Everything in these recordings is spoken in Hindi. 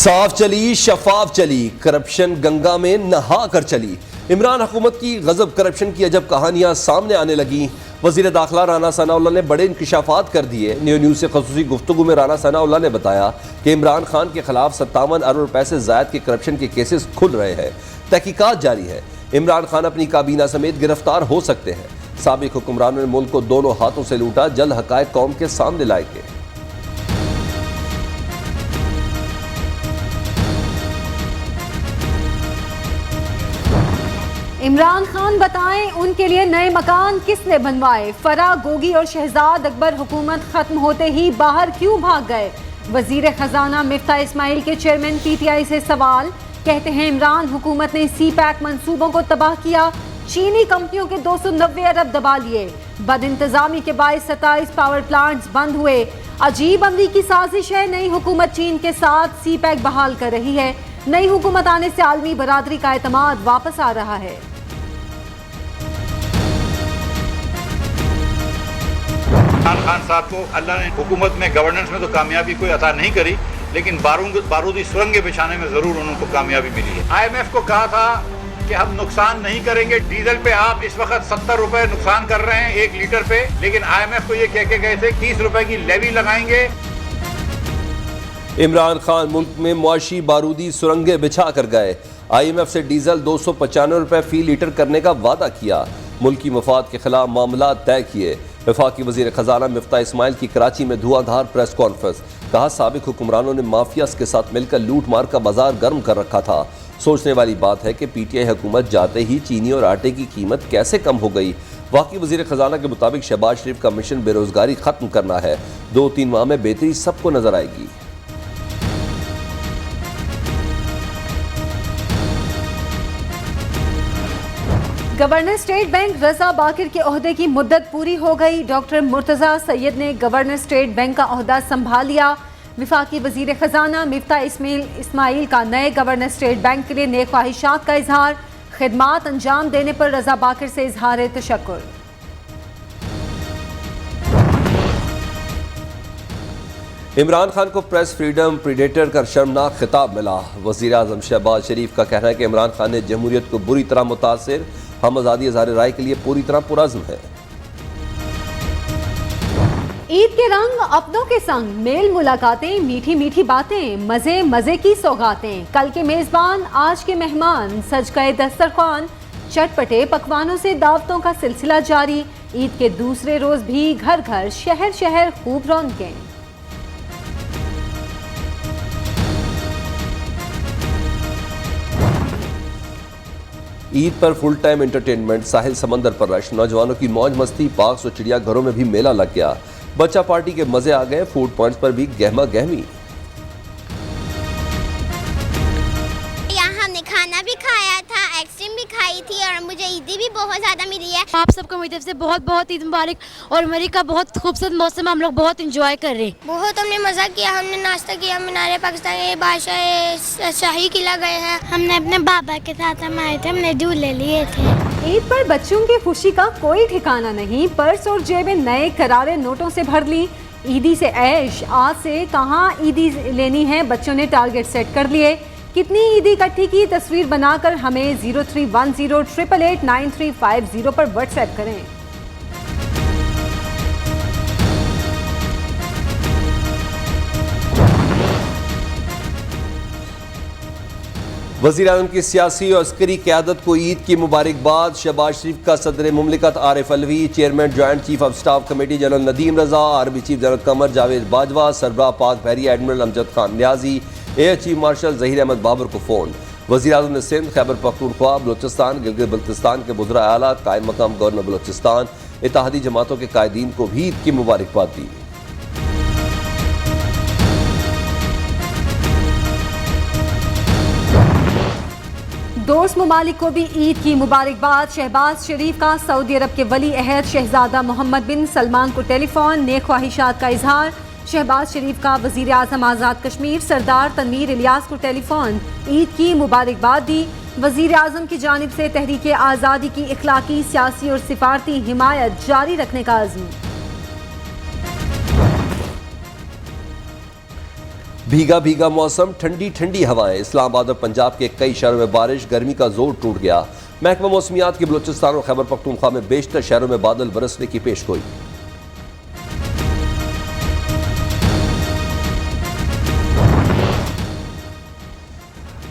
साफ चली शफाफ चली, करप्शन गंगा में नहा कर चली। इमरान हुकूमत की गजब करप्शन की अजब कहानियां सामने आने लगी। वजीर दाखिला राना सनाउल्लाह ने बड़े इंकशाफात कर दिए। न्यूज़ से खसूसी गुफ्तगू में राना सनाउल्लाह ने बताया कि इमरान खान के खिलाफ 57 अरब रुपए से ज़ायद के करप्शन के केसेस खुल रहे हैं। तहकीकात जारी है। इमरान खान अपनी काबीना समेत गिरफ्तार हो सकते हैं। साबिक हुक्मरानों ने मुल्क को दोनों हाथों से लूटा, जल्द हकायक कौम के सामने लाएंगे। इमरान खान बताएं उनके लिए नए मकान किसने बनवाए। फरा गोगी और शहजाद अकबर हुकूमत खत्म होते ही बाहर क्यों भाग गए। वजीर खजाना मिफ्ता इस्माइल के चेयरमैन पीटीआई से सवाल। कहते हैं इमरान हुकूमत ने CPEC मंसूबों को तबाह किया। चीनी कंपनियों के 290 अरब दबा लिए। बद इंतजामी के बायस 27 पावर प्लांट्स बंद हुए। अजीब अमरीकी साजिश है। नई हुकूमत चीन के साथ CPEC बहाल कर रही है। नई हुकूमत आने से आलमी बरादरी का एतमाद वापस आ रहा है। इमरान खान साहब को अल्लाह ने हुकूमत में गवर्नेंस में तो कामयाबी कोई अता नहीं करी, लेकिन बारूदी सुरंगें बिछाने में जरूर उनको कामयाबी मिली है। IMF को कहा था कि हम नुकसान नहीं करेंगे। डीजल पे आप इस वक्त 70 रुपए नुकसान कर रहे हैं 1 लीटर पे, लेकिन IMF को ये कह के गए थे 30 रुपए की लेवी लगाएंगे। इमरान खान मुल्क में मुआशी बारूदी सुरंगें बिछा कर गए। IMF से डीजल 295 रुपए फी लीटर करने का वादा किया। मुल्की मफाद के खिलाफ मामला तय किए। वफाकी वजीर खजाना मिफ्ता इस्माइल की कराची में धुआंधार प्रेस कॉन्फ्रेंस। कहा साबिक हुक्मरानों ने माफियास के साथ मिलकर लूट मार का बाजार गर्म कर रखा था। सोचने वाली बात है कि PTI हुकूमत जाते ही चीनी और आटे की कीमत कैसे कम हो गई। वाकई वजीर खजाना के मुताबिक शहबाज शरीफ का मिशन बेरोजगारी खत्म करना है। 2-3 माह में बेहतरी सबको नजर आएगी। गवर्नर स्टेट बैंक रजा बाकिर के ओहदे की मुद्दत पूरी हो गई। डॉक्टर मुर्तजा सैयद ने गवर्नर स्टेट बैंक का ओहदा संभाल लिया। विफाकी वजीर खजाना मिफ्ता इस्माइल का नए गवर्नर स्टेट बैंक के लिए नेक ख्वाहिशात का इजहार। खिदमात अंजाम देने पर रजा बाकिर से इजहार तशक्कुर। इमरान खान को प्रेस फ्रीडम प्रीडेटर का शर्मनाक खिताब मिला। वजीर आजम शहबाज शरीफ का कहना है कि इमरान खान ने जमहूरियत को बुरी तरह मुतासिर। हम आज़ादी इज़हार राय के लिए पूरी तरह पुरअज़्म है। ईद के रंग अपनों के संग, मेल मुलाकातें, मीठी मीठी बातें, मजे मजे की सौगातें। कल के मेजबान आज के मेहमान, सज गए दस्तरखान। चटपटे पकवानों से दावतों का सिलसिला जारी। ईद के दूसरे रोज भी घर घर शहर शहर खूब रौनकें। ईद पर फुल टाइम एंटरटेनमेंट, साहिल समंदर पर रश, नौजवानों की मौज मस्ती, पार्क्स और चिड़ियाघरों में भी मेला लग गया। बच्चा पार्टी के मजे आ गए। फूड पॉइंट्स पर भी गहमा गहमी। यहाँ हमने खाना भी खाया था, आइसक्रीम भी खाई थी और मुझे ईदी भी बहुत ज़्यादा मिली है। आप सबको मेरी तरफ से बहुत बहुत ईद मुबारक। और अमेरिका का बहुत खूबसूरत मौसम, हम लोग बहुत इंजॉय कर रहे हैं। बहुत हमने मज़ा किया, हमने नाश्ता किया, मीनार पाकिस्तान के बादशाह शाही किला गए हैं। हमने अपने बाबा के साथ हम आए थे, हमने झूले लिए थे। ईद पर बच्चों की खुशी का कोई ठिकाना नहीं। पर्स और जेबें नए करारे नोटों से भर ली। ईदी से ऐश, आज से कहाँ ईदी लेनी है, बच्चों ने टारगेट सेट कर लिए। कितनी ईदी इकट्ठी की, तस्वीर बनाकर हमें 0310888950 पर व्हाट्सएप करें। वज़ीर आज़म की सियासी और अस्करी क़यादत को ईद की मुबारकबाद। शहबाज शरीफ का सदर मुमलिकत Arif Alvi, chairman joint chief of staff committee general Nadeem Raza, army chief general Qamar Javed Bajwa, सरबराह पाक बहरी admiral Amjad Khan Niazi, air chief marshal Zaheer Ahmed Babar को फ़ोन। वज़ीर आज़म ने सिंध, खैबर पख्तूनख्वा, बलूचिस्तान, गिलगित बल्तिस्तान के वज़रा आला, कायम मकाम गवर्नर बलूचिस्तान, इत्तेहादी जमातों के कायदीन को भी ईद की मुबारकबाद दी। दोस्त ममालिक को भी ईद की मुबारकबाद। शहबाज शरीफ का सऊदी अरब के वली अहद शहजादा मोहम्मद बिन सलमान को टेलीफोन, नेक ख्वाहिशात का इजहार। शहबाज शरीफ का वजीर आज़म आज़ाद कश्मीर सरदार तनवीर इलियास को टेलीफोन, ईद की मुबारकबाद दी। वजीर आज़म की जानिब से तहरीक आज़ादी की इखलाकी, सियासी और सिफारती हिमायत जारी रखने का अज़्म। भीगा भीगा मौसम, ठंडी ठंडी हवाएं। इस्लामाबाद और पंजाब के कई शहरों में बारिश, गर्मी का जोर टूट गया। महकमा मौसमियात की बलूचिस्तान और खैबर पख्तूनख्वा में बेशतर शहरों में बादल बरसने की पेशगोई।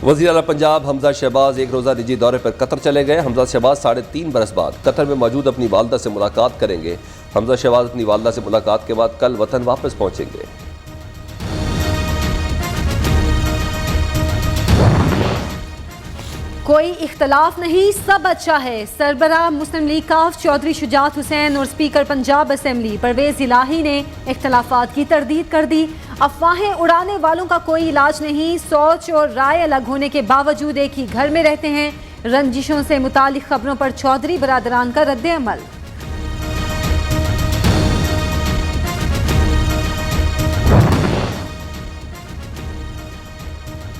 वज़ीर आला पंजाब हमजा शहबाज एक रोज़ा निजी दौरे पर कतर चले गए। हमजा शहबाज 3.5 बरस बाद कतर में मौजूद अपनी वालदा से मुलाकात करेंगे। हमजा शहबाज अपनी वालदा से मुलाकात के बाद कल वतन वापस पहुंचेंगे। कोई इख्तलाफ नहीं, सब अच्छा है। सरबराह मुस्लिम लीग काफ चौधरी शुजात हुसैन और स्पीकर पंजाब असेंबली परवेज इलाही ने इख्तलाफात की तरदीद कर दी। अफवाहें उड़ाने वालों का कोई इलाज नहीं। सोच और राय अलग होने के बावजूद एक ही घर में रहते हैं। रंजिशों से मुतालिक खबरों पर चौधरी बरादरान का रद्द अमल।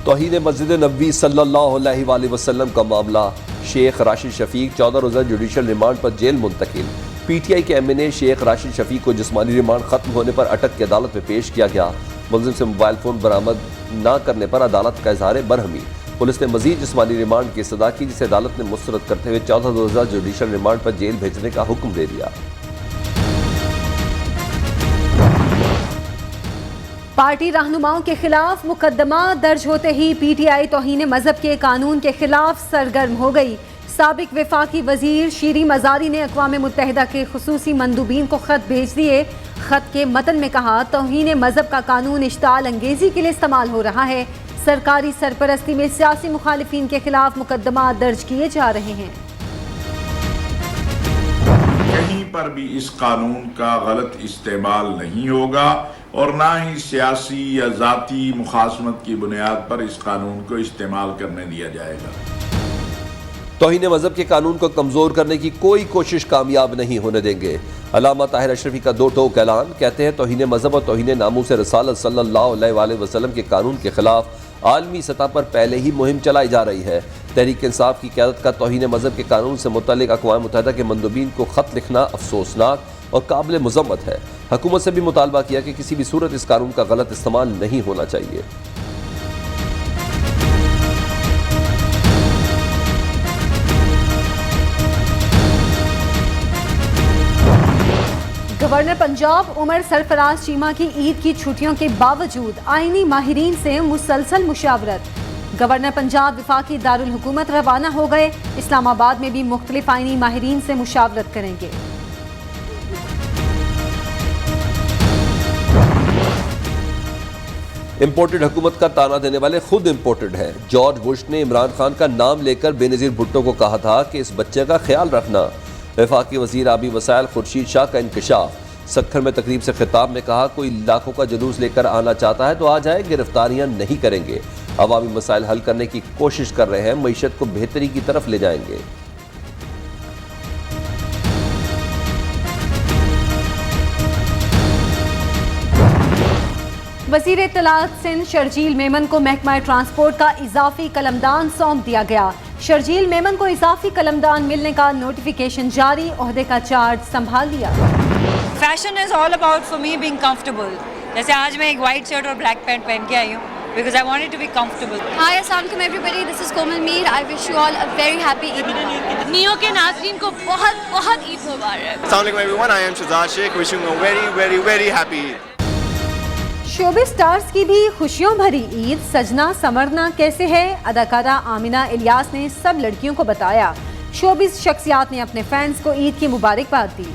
तौहीन मस्जिद नबवी सल्लल्लाहु अलैहि वसल्लम का मामला, शेख राशिद शफीक 14 रोज़ा जुडिशल रिमांड पर जेल मुंतकिल। पीटीआई के एमएनए शेख राशिद शफीक को जिस्मानी रिमांड खत्म होने पर अटक के अदालत में पेश किया गया। मुलजिम से मोबाइल फ़ोन बरामद न करने पर अदालत का इजहार बरहमी। पुलिस ने मजीद जिस्मानी रिमांड की सजा की, जिसे अदालत ने मुस्तरद करते हुए 14 रोज़ा जुडिशल रिमांड पर जेल भेजने का हुक्म दे दिया। पार्टी रहनुमाओं के खिलाफ मुकदमा दर्ज होते ही पीटीआई तौहीन मजहब के कानून के खिलाफ सरगर्म हो गई। साबिक वफाकी वजीर शीरी मजारी ने अक़वाम मुत्तहिदा के खुसूसी मंदूबीन को खत भेज दिए। खत के मतन में कहा, तौहीन मजहब का कानून इश्ताल अंगेजी के लिए इस्तेमाल हो रहा है। सरकारी सरपरस्ती में सियासी मुखालिफिन के खिलाफ मुकदमा दर्ज किए जा रहे हैं। कहीं पर भी इस कानून का गलत इस्तेमाल नहीं होगा और ना ही सियासी या जाती मुखासमत की बुनियाद पर इस कानून को इस्तेमाल करने दिया जाएगा। तौहीन मजहब के कानून को कमजोर करने की कोई कोशिश कामयाब नहीं होने देंगे। अल्लामा ताहिर अशरफी का दो टोक ऐलान, कहते हैं तौहीन मजहब और तौहीन नामूस रसालत सल्लल्लाहु अलैहि वसल्लम के कानून के खिलाफ आलमी सतह पर पहले ही मुहिम चलाई जा रही है। तहरीक इंसाफ की क़यादत का तौहीन मजहब के कानून से मुतल्लिक़ अक़वाम मुत्तहिदा के मंदूबीन को ख़त लिखना अफसोसनाक और काबिल मुज़म्मत है। हुकूमत से भी मुतालबा किया कि किसी भी सूरत इस कानून का गलत इस्तेमाल नहीं होना चाहिए। गवर्नर पंजाब उमर सरफराज चीमा की ईद की छुट्टियों के बावजूद आईनी माहिरीन से मुसलसल मुशावरत। गवर्नर पंजाब वफाकी दारुल हुकूमत रवाना हो गए। इस्लामाबाद में भी मुख्तलिफ आईनी माहिरीन से मुशावरत करेंगे। इम्पोर्टेड हुकूमत का ताना देने वाले खुद इम्पोर्टेड हैं। जॉर्ज बुश ने इमरान खान का नाम लेकर बेनज़ीर भुट्टो को कहा था कि इस बच्चे का ख्याल रखना। वफाकी वज़ीर आबी वसाइल खुर्शीद शाह का इंकशाफ। सक्खर में तकरीब से खिताब में कहा, कोई लाखों का जुलूस लेकर आना चाहता है तो आ जाए, गिरफ्तारियां नहीं करेंगे। अवामी मसाइल हल करने की कोशिश कर रहे हैं, मईशत को बेहतरी की तरफ ले जाएंगे। वज़ीर इत्तलात सिंध शर्जील मेमन को महकमा ट्रांसपोर्ट का इजाफी कलमदान सौंप दिया गया। शर्जील मेमन को इजाफी कलमदान मिलने का नोटिफिकेशन जारी, ओहदे का चार्ज संभाल लिया। Fashion is all about for me being comfortable. जैसे आज मैं एक वाइट शर्ट और ब्लैक पैंट पहन के आई हूँ because I wanted to be comfortable. Hi अस्सलाम वालेकुम everybody, this is Komal Mir. I wish you all a very happy Eid. Neo के नाज़रीन को बहुत बहुत ईद मुबारक। अस्सलाम वालेकुम everyone, I am Shahzad Sheikh, wishing a very very very happy Eid. Showbiz stars की भी खुशियों भरी ईद। सजना संवरना कैसे है, अदाकारा आमिना इलियास ने सब लड़कियों को बताया। शोबिज़ शख्सियात ने अपने फैंस को ईद की मुबारकबाद दी।